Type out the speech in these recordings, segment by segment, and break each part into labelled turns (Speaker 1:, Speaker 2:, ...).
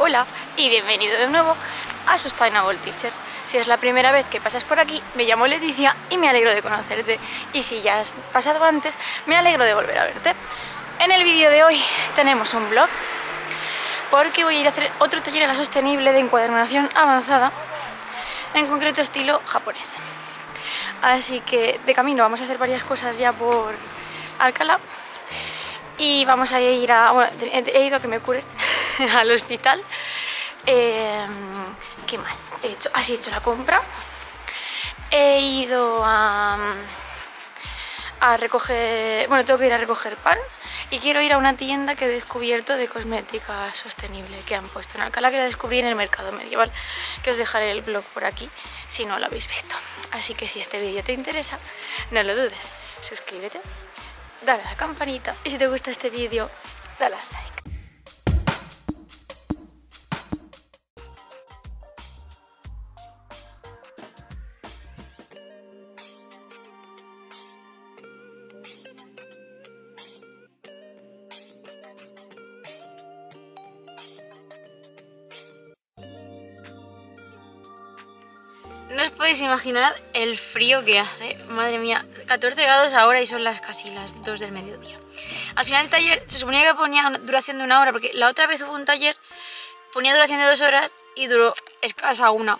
Speaker 1: Hola y bienvenido de nuevo a Sustainable Teacher. Si es la primera vez que pasas por aquí, me llamo Leticia y me alegro de conocerte. Y si ya has pasado antes, me alegro de volver a verte. En el vídeo de hoy tenemos un vlog porque voy a ir a hacer otro taller en la sostenible de encuadernación avanzada, en concreto estilo japonés. Así que de camino vamos a hacer varias cosas ya por Alcalá y vamos a ir a... bueno, he ido a que me curen al hospital. ¿Qué más he hecho? Así he hecho la compra. He ido a recoger... bueno, tengo que ir a recoger pan. Y quiero ir a una tienda que he descubierto de cosmética sostenible que han puesto en Alcalá, que la descubrí en el mercado medieval, que os dejaré el blog por aquí si no lo habéis visto. Así que si este vídeo te interesa, no lo dudes, suscríbete, dale a la campanita y si te gusta este vídeo, dale al like. No os podéis imaginar el frío que hace, madre mía, 14 grados ahora y son casi las 2 del mediodía. Al final el taller se suponía que ponía duración de 1 hora, porque la otra vez hubo un taller, ponía duración de 2 horas y duró escasa 1.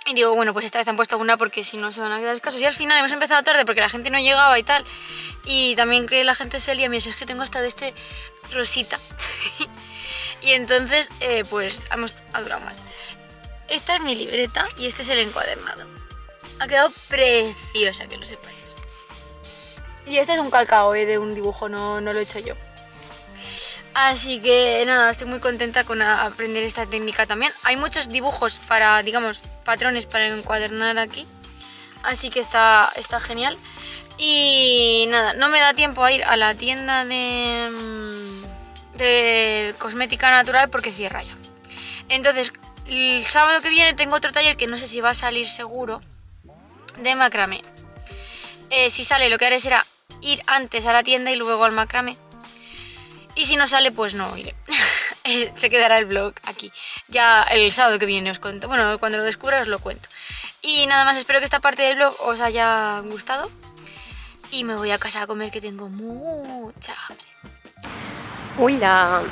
Speaker 1: Y digo, bueno, pues esta vez han puesto 1 porque si no se van a quedar escasos. Y al final hemos empezado tarde porque la gente no llegaba y tal. Y también que la gente se lía, mira, es que tengo hasta de este rosita. Y entonces, pues ha durado más. Esta es mi libreta y este es el encuadernado. Ha quedado preciosa, que lo sepáis. Y este es un calcao de un dibujo, no lo he hecho yo. Así que nada, estoy muy contenta con aprender esta técnica también. Hay muchos dibujos para, digamos, patrones para encuadernar aquí. Así que está genial. Y nada, no me da tiempo a ir a la tienda de cosmética natural porque cierra ya. Entonces, el sábado que viene tengo otro taller que no sé si va a salir seguro, de macramé. Si sale, lo que haré será ir antes a la tienda y luego al macramé. Y si no sale, pues no iré. Se quedará el vlog aquí. Ya el sábado que viene os cuento. Bueno, cuando lo descubra os lo cuento. Y nada más, espero que esta parte del vlog os haya gustado. Y me voy a casa a comer, que tengo mucha hambre. Hola.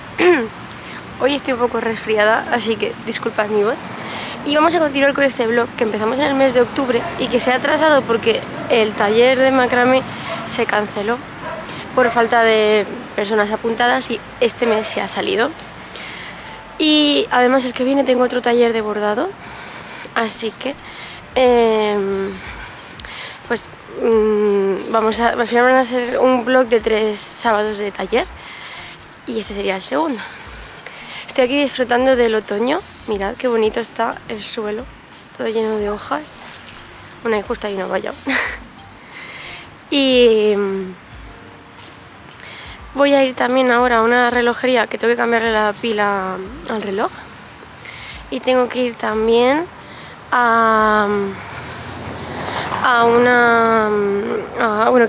Speaker 1: Hoy estoy un poco resfriada, así que disculpad mi voz. Y vamos a continuar con este vlog que empezamos en el mes de octubre y que se ha atrasado porque el taller de macramé se canceló por falta de personas apuntadas y este mes se ha salido. Y además el que viene tengo otro taller de bordado, así que pues al final van a ser un vlog de 3 sábados de taller y este sería el segundo. Estoy aquí disfrutando del otoño. Mirad qué bonito está el suelo, todo lleno de hojas. Bueno, y justo hay una valla. Y voy a ir también ahora a una relojería que tengo que cambiarle la pila al reloj. Y tengo que ir también bueno,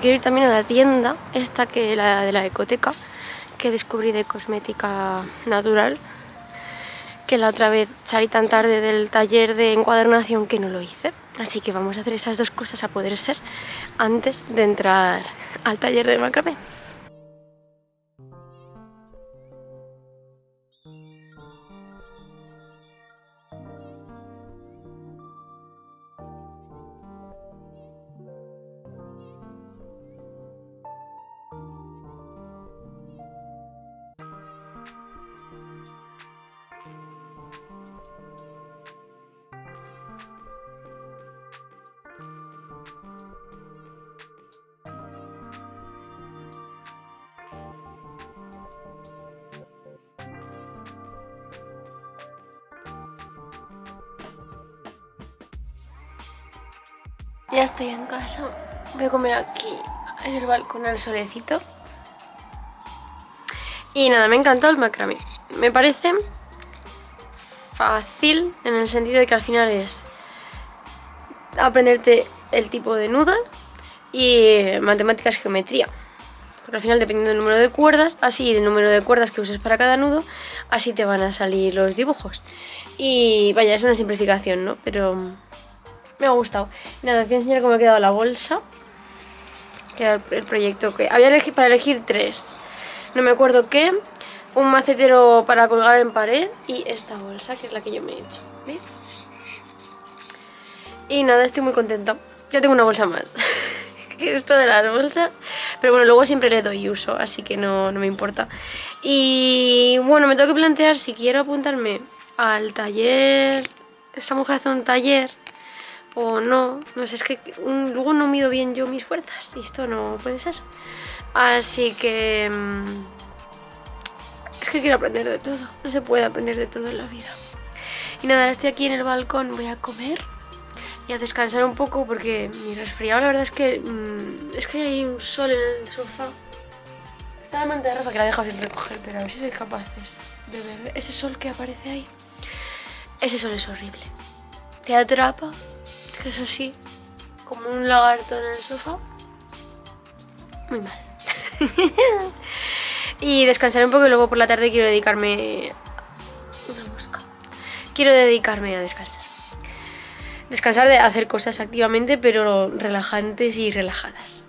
Speaker 1: quiero ir también a la tienda esta, de la ecoteca, que descubrí de cosmética natural, que la otra vez salí tan tarde del taller de encuadernación que no lo hice. Así que vamos a hacer esas dos cosas a poder ser antes de entrar al taller de macramé. Ya estoy en casa, voy a comer aquí en el balcón al solecito. Y nada, me encantó el macramé. Me parece fácil en el sentido de que al final es aprenderte el tipo de nudo y matemáticas, geometría.
Speaker 2: Porque al final, dependiendo del número de cuerdas, así del número de cuerdas que uses para cada nudo, así te van a salir los dibujos. Y vaya, es una simplificación, ¿no? Pero me ha gustado. Nada, os voy a enseñar cómo ha quedado la bolsa. Queda el proyecto que había para elegir 3. No me acuerdo qué. Un macetero para colgar en pared y esta bolsa, que es la que yo me he hecho. ¿Veis? Y nada, estoy muy contenta. Ya tengo una bolsa más. Que esto de las bolsas. Pero bueno, luego siempre le doy uso, así que no me importa. Y bueno, me tengo que plantear si quiero apuntarme al taller. Esta mujer hace un taller o no. No sé, es que luego no mido bien yo mis fuerzas y esto no puede ser. Así que es que quiero aprender de todo. No se puede aprender de todo en la vida. Y nada, ahora estoy aquí en el balcón, voy a comer y a descansar un poco porque mi resfriado, la verdad es que hay un sol en el sofá. Está la manta de ropa que la he dejado sin recoger, pero a ver si soy capaces de ver ese sol que aparece ahí. Ese sol es horrible. Te atrapa, te quedas así, como un lagarto en el sofá. Muy mal. Y descansar un poco y luego por la tarde quiero dedicarme... Una mosca. Quiero dedicarme a descansar. Descansar de hacer cosas activamente, pero relajantes y relajadas.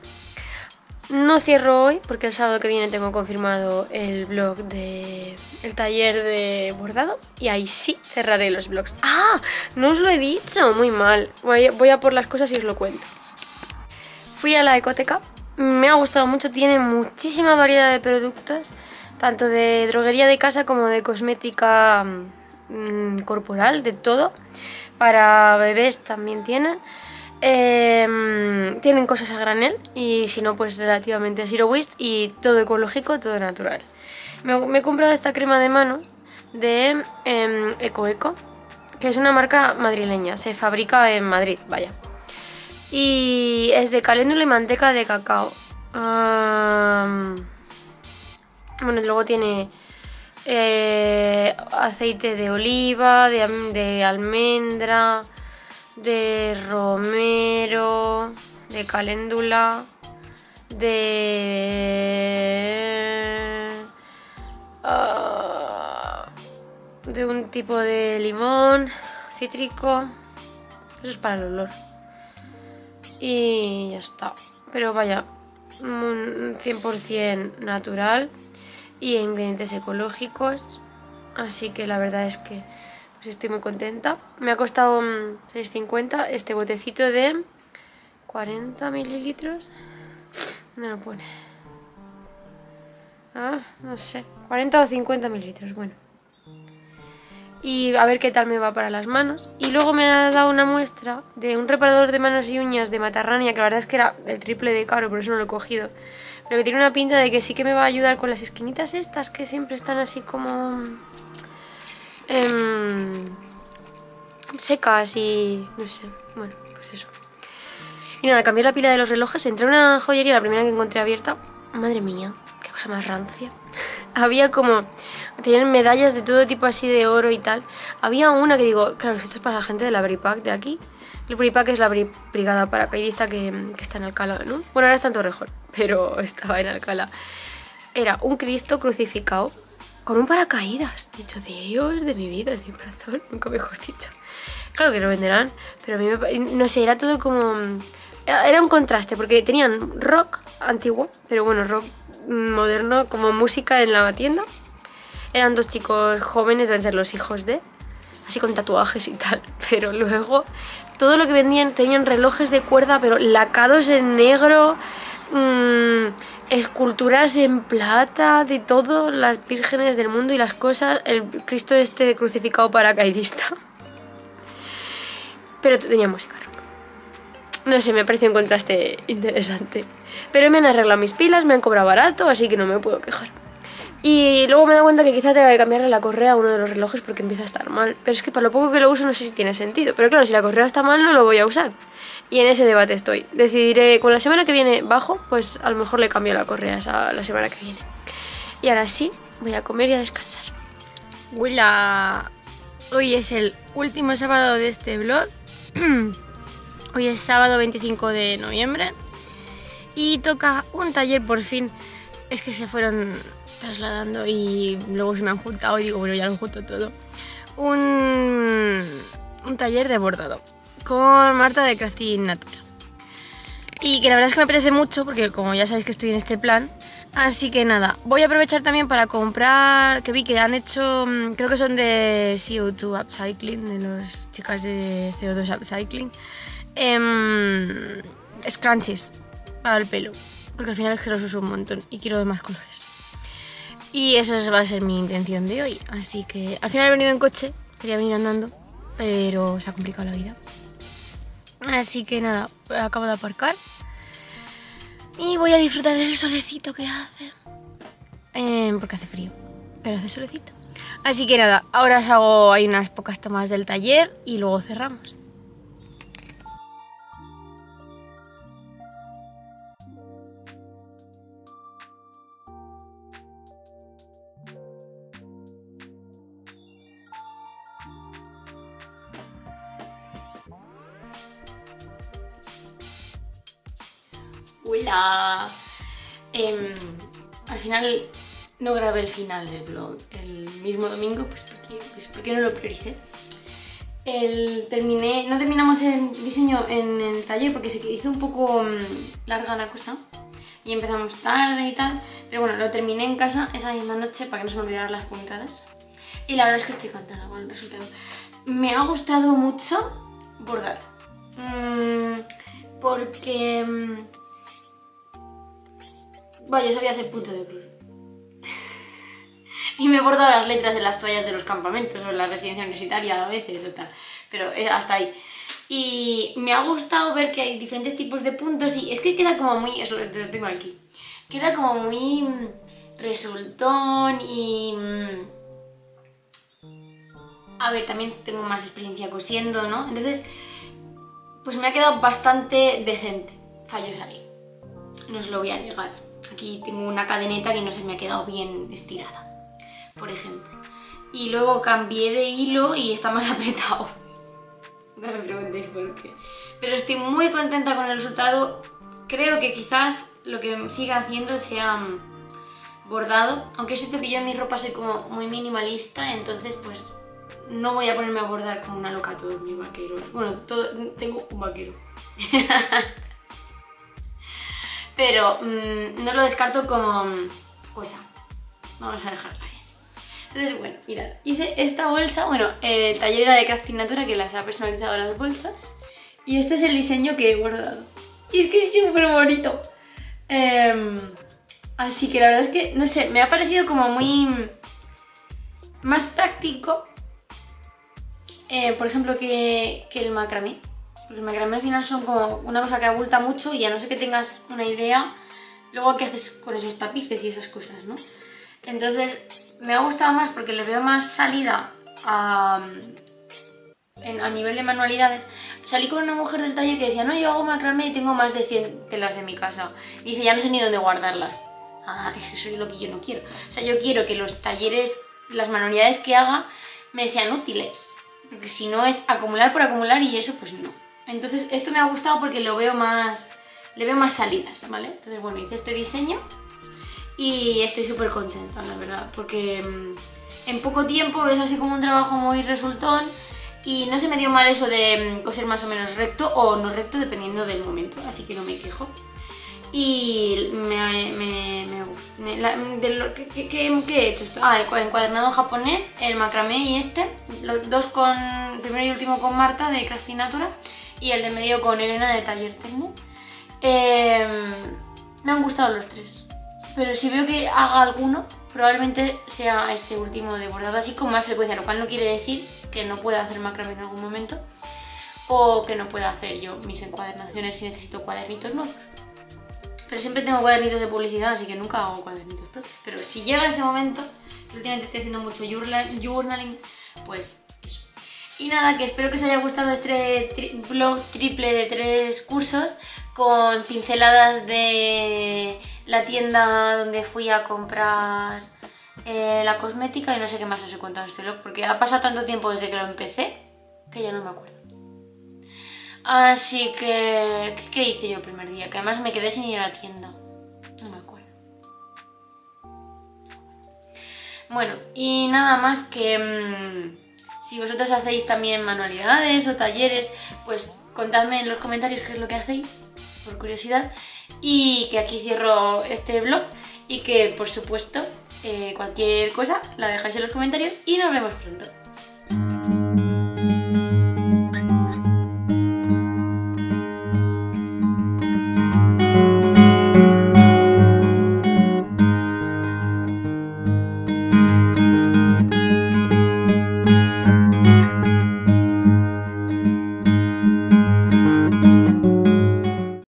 Speaker 2: No cierro hoy porque el sábado que viene tengo confirmado el vlog del taller de bordado y ahí sí cerraré los vlogs. ¡Ah! No os lo he dicho, muy mal. Voy a por las cosas y os lo cuento. Fui a la Ecoteca, me ha gustado mucho, tiene muchísima variedad de productos, tanto de droguería de casa como de cosmética corporal, de todo. Para bebés también tienen. Tienen cosas a granel y si no pues relativamente zero waste y todo ecológico, todo natural. Me he comprado esta crema de manos de Eco, que es una marca madrileña, se fabrica en Madrid, vaya. Y es de caléndula y manteca de cacao. Bueno, luego tiene aceite de oliva, de almendra, de romero, de caléndula, de un tipo de limón cítrico. Eso es para el olor. Y ya está. Pero vaya, un 100% natural y ingredientes ecológicos. Así que la verdad es que pues estoy muy contenta. Me ha costado 6,50 este botecito de 40 mililitros. No lo pone. No sé. 40 o 50 mililitros, bueno. Y a ver qué tal me va para las manos. Y luego me ha dado una muestra de un reparador de manos y uñas de Matarrania, que la verdad es que era el triple de caro, por eso no lo he cogido. Pero que tiene una pinta de que sí que me va a ayudar con las esquinitas estas, que siempre están así como secas y no sé, bueno, pues eso. Y nada, cambié la pila de los relojes, entré a una joyería, la primera que encontré abierta. Madre mía, qué cosa más rancia. Había como, tenían medallas de todo tipo así de oro y tal. Había una que digo, claro, esto es para la gente de la Bripac de aquí. El Bripac es la brigada paracaidista que está en Alcalá, ¿no? Bueno, ahora está en Torrejón, pero estaba en Alcalá. Era un Cristo crucificado con un paracaídas. Dicho, Dios de mi vida, de mi corazón, nunca mejor dicho. Claro que lo venderán, pero a mí no sé, era todo como... Era un contraste, porque tenían rock antiguo, pero bueno, rock moderno, como música en la tienda. Eran dos chicos jóvenes, deben ser los hijos de... Así con tatuajes y tal, pero luego todo lo que vendían, tenían relojes de cuerda, pero lacados en negro, esculturas en plata, de todo, las vírgenes del mundo y las cosas, el Cristo este crucificado paracaidista. Pero tenía música rock. No sé, me pareció un contraste interesante. Pero me han arreglado mis pilas, me han cobrado barato, así que no me puedo quejar. Y luego me he dado cuenta que quizá tenga que cambiarle la correa a uno de los relojes porque empieza a estar mal. Pero es que para lo poco que lo uso no sé si tiene sentido. Pero claro, si la correa está mal no lo voy a usar. Y en ese debate estoy. Decidiré, con la semana que viene bajo, pues a lo mejor le cambio la correa la semana que viene. Y ahora sí, voy a comer y a descansar. Hola. Hoy es el último sábado de este vlog. Hoy es sábado 25 de noviembre. Y toca un taller por fin.
Speaker 1: es que se fueron trasladando y luego se me han juntado y digo, bueno, ya lo junto todo. Un taller de bordado con Marta de Crafting Natura. Y que la verdad es que me apetece mucho porque como ya sabéis que estoy en este plan. Así que nada, voy a aprovechar también para comprar, que vi que han hecho, creo que son de CO2 Upcycling, de las chicas de CO2 Upcycling, scrunchies para el pelo, porque al final es que los uso un montón y quiero de más colores. Y eso va a ser mi intención de hoy, así que al final he venido en coche, quería venir andando, pero se ha complicado la vida. Así que nada, acabo de aparcar. Y voy a disfrutar del solecito que hace. Porque hace frío, pero hace solecito. Así que nada, ahora os hago hay unas pocas tomas del taller y luego cerramos. Hola. Al final no grabé el final del vlog el mismo domingo, pues porque no lo prioricé. No terminamos el diseño en el taller porque se hizo un poco larga la cosa y empezamos tarde y tal, pero bueno, lo terminé en casa esa misma noche para que no se me olvidaran las puntadas y la verdad es que estoy encantada con el resultado. Me ha gustado mucho bordar porque vaya, yo sabía hacer punto de cruz. Y me he bordado las letras en las toallas de los campamentos o en la residencia universitaria a veces o tal. Pero hasta ahí. Y me ha gustado ver que hay diferentes tipos de puntos y es que queda como muy... Eso lo tengo aquí. Queda como muy resultón y... A ver, también tengo más experiencia cosiendo, ¿no? Entonces, pues me ha quedado bastante decente. Fallos ahí. No os lo voy a negar. Aquí tengo una cadeneta que no se me ha quedado bien estirada, por ejemplo. Y luego cambié de hilo y está más apretado. No me preguntéis por qué. Pero estoy muy contenta con el resultado. Creo que quizás lo que siga haciendo sea bordado. Aunque es cierto que yo en mi ropa soy como muy minimalista, entonces pues no voy a ponerme a bordar como una loca todos mis vaqueros. Bueno, tengo un vaquero. Pero no lo descarto como cosa. Vamos a dejarla ahí. Entonces, bueno, mirad, hice esta bolsa. Bueno, el taller era de Crafting Natura que las ha personalizado las bolsas. Y este es el diseño que he bordado. Y es que es súper bonito. Así que la verdad es que, no sé, me ha parecido como muy... más práctico. Por ejemplo, que el macramé. Porque el macramé al final son como una cosa que abulta mucho y a no ser que tengas una idea, luego qué haces con esos tapices y esas cosas, ¿no? Entonces me ha gustado más porque le veo más salida a nivel de manualidades. Salí con una mujer del taller que decía, no, yo hago macramé y tengo más de 100 telas en mi casa. Y dice, ya no sé ni dónde guardarlas. Ah, eso es lo que yo no quiero. O sea, yo quiero que los talleres, las manualidades que haga, me sean útiles. Porque si no es acumular por acumular y eso pues no. Entonces esto me ha gustado porque le veo más salidas, ¿vale? Entonces bueno, hice este diseño y estoy súper contenta, la verdad, porque en poco tiempo ves así como un trabajo muy resultón y no se me dio mal eso de coser más o menos recto o no recto dependiendo del momento, así que no me quejo. Y ¿qué he hecho esto? Ah, el encuadernado japonés, el macramé y los dos con, primero y último con Marta de Crafting Natura y el de medio con Elena de Taller Técnico. Me han gustado los tres, pero si veo que haga alguno, probablemente sea este último de bordado así con más frecuencia, lo cual no quiere decir que no pueda hacer macramé en algún momento o que no pueda hacer yo mis encuadernaciones si necesito cuadernitos nuevos. Pero siempre tengo cuadernitos de publicidad, así que nunca hago cuadernitos propios. Pero si llega ese momento, que últimamente estoy haciendo mucho journaling, pues eso. Y nada, que espero que os haya gustado este vlog triple de 3 cursos con pinceladas de la tienda donde fui a comprar la cosmética y no sé qué más os he contado en este vlog, porque ha pasado tanto tiempo desde que lo empecé que ya no me acuerdo. Así que... ¿Qué hice yo el primer día? Que además me quedé sin ir a la tienda. No me acuerdo. Bueno, y nada más que si vosotros hacéis también manualidades o talleres, pues contadme en los comentarios qué es lo que hacéis, por curiosidad. Y que aquí cierro este vlog y que, por supuesto, cualquier cosa la dejáis en los comentarios y nos vemos pronto.